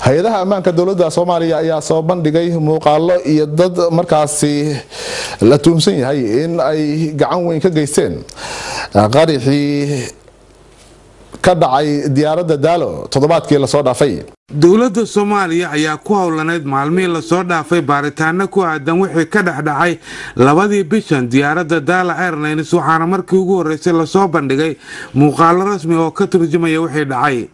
hay-adaha ammaanka dowladda Soomaaliya ayaa soo bandhigay muuqaallo iyo dad markaasi la tuumsan yahay in ay gacan weyn ka geysteen qarixii ka dhacay diyaaradda Daalo toddobaadkii la soo dhaafay. dowladda Soomaaliya ayaa ku howlaneyd maalmihii la soo dhaafay baaritaano ku aadan wixii ka dhacay labadii bishan diyaaradda Daalo Airlines waxaana markii ugu horeysay la soo bandhigay muuqaallo rasmi oo ka turjumaya wixii dhacay.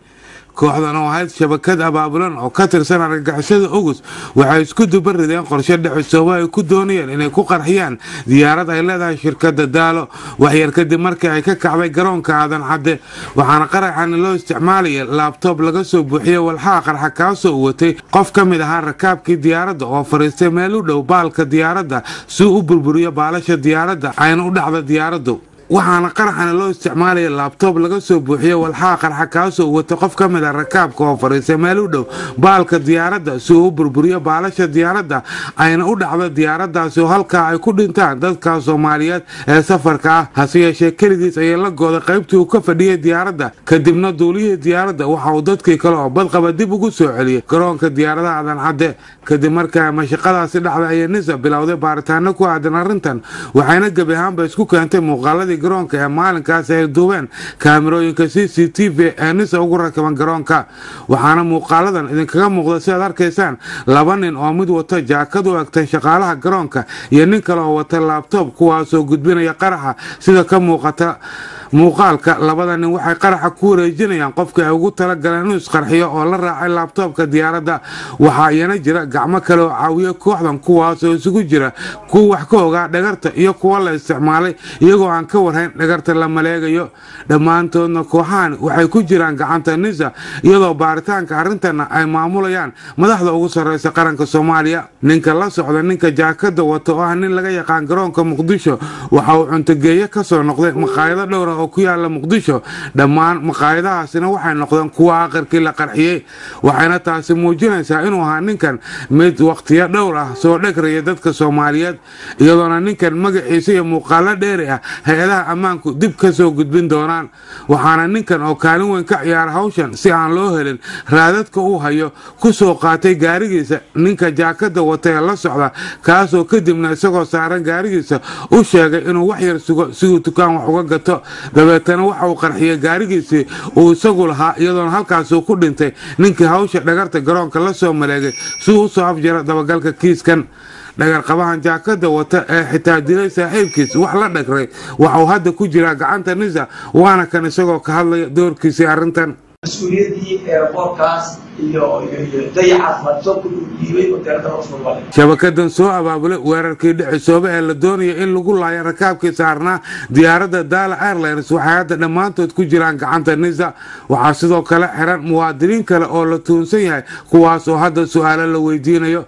kooxdan oo ahayd shabakad abaabulan oo ka tirsan argagixisada August waxay isku dubarideen qorshe dhacusooba ay ku doonayeen inay ku qarxiyaan diyaarad ay leedahay shirkadda Daalo waxyar kadib markii ay ka kacday garoonka Aadan Cadde waxaana qaraxan loo isticmaalay laptop laga soo buuxiyay walxaha qarxa kaasoo watay qof ka mid ah rakaabkii diyaaradda oo fariistay meel u dhow baalka diyaaradda si uu u burburiyo baalasha diyaaradda ayna u dhacdo diyaaraddu waxaana qaraxan loo isticmaalay laptop laga soo buuxiyay walxaha qarxa kaasoo watay qof ka mid ah rakaabka oo fariistay meel u dhow baalka diyaaradda si uu u burburiyo baalasha diyaaradda ayna u dhacdo diyaaraddaasi oo halkaa ay ku dhintaan dadka Soomaaliyeed ee safarka ah hase yeeshee kaligiis ayaa la gooday qaybtii uu ka fadhiyay diyaaradda kadibna duuliyay diyaaradda waxa uu dadkii kale oo badqaba dib ugu soo celiyay garoonka diyaaradaha Aadan Cadde kadib markaa mashaqadaasi dhacday ayaa NISA bilowday baaritaano ku aadan arrintan waxayna gabi ahaanba isku keentay muuqaaladii garoonka ee maalinkaas ay duubeen kaamirooyinka CCTV ee NISA ugu rakaban garoonka waxaana muuqaaladan idinkaga muuqda sidaad arkaysaan laba nin oo mid wata jaakad u egtay shaqaalaha garoonka iyo nin kale oo wata laptop kuwaasoo gudbinaya qaraxa sida ka muuqata muuqaalka labada nin waxay qaraxa ku wareejinayaan qofka ay ugu tala galeen inuu isqarxiyo oo la raacay laptopka diyaaradda waxaa iyana jira gacmo kale oo caawiya kooxdan kuwaasoo isugu jira kuwa wax ka ogaa dhagarta iyo kuwa la isticmaalay iyagoo aan ka warhayn dhagarta la maleegayo dhammaantoodna kooxahan waxay ku jiraan gacanta NISA iyadoo baaritaanka arrintana ay maamulayaan madaxda ugu sarreysa qaranka Soomaaliya ninka la socda ninka jaakada wata oo ah nin laga yaqaan garoonka Muqdisho waxa uu cuntageeye ka soo noqday maqaayado dhowr oo ku yaala Muqdisho dhammaan maqaayadahaasina waxay noqdeen kuwa aqarkii la qarxiyay waxayna taasi muujinaysaa inuu ahaa ninkan mid waqtiyo dhowr ah soo dhagraya dadka Soomaaliyeed iyadoona ninkan magaciisa iyo muuqaalo dheeri ah hay-adaha ammaanku dib ka soo gudbin doonaan waxaana ninkan oo kaalin weyn ka ciyaara hawshan si aan loo helin raadadka uu hayo ku soo qaatay gaarigiisa ninka jaakada wata ee la socda kaasoo kadibna isagoo saaran gaarigiisa u sheegay inuu wax yar sugo si uu dukaan wax uga gato dabeetana waxa uu qarxiyay gaarigiisii uu isagu lahaa iyadoona halkaas uu ku dhintay ninkii hawsha dhagarta garoonka la soo maleegay si uu soo afjara dabagalka kiiskan dhagar qabahan jaakada wata ee xitaa dilay saaxiibkiis wax la dhagray waxa uu hadda ku jira gacanta NISA waana kan isagoo ka hadlaya doorkiisa arrintan مسؤوليتي ايربورتاس iyo dayacaad madso ku dhiibay wadada Soomaaliya shabakadan soo abaabulay weerarkii dhicisooba ee la doonayay in lagu laayo rakaabkii saarnaa diyaaradda Daalo Airlines waxay hadda dhammaantood ku jiraan gacanta NISA waxaa sidoo kale xiran muwaadiniin kale oo la tuunsan yahay kuwaas oo hadda su'aalo la weydiinayo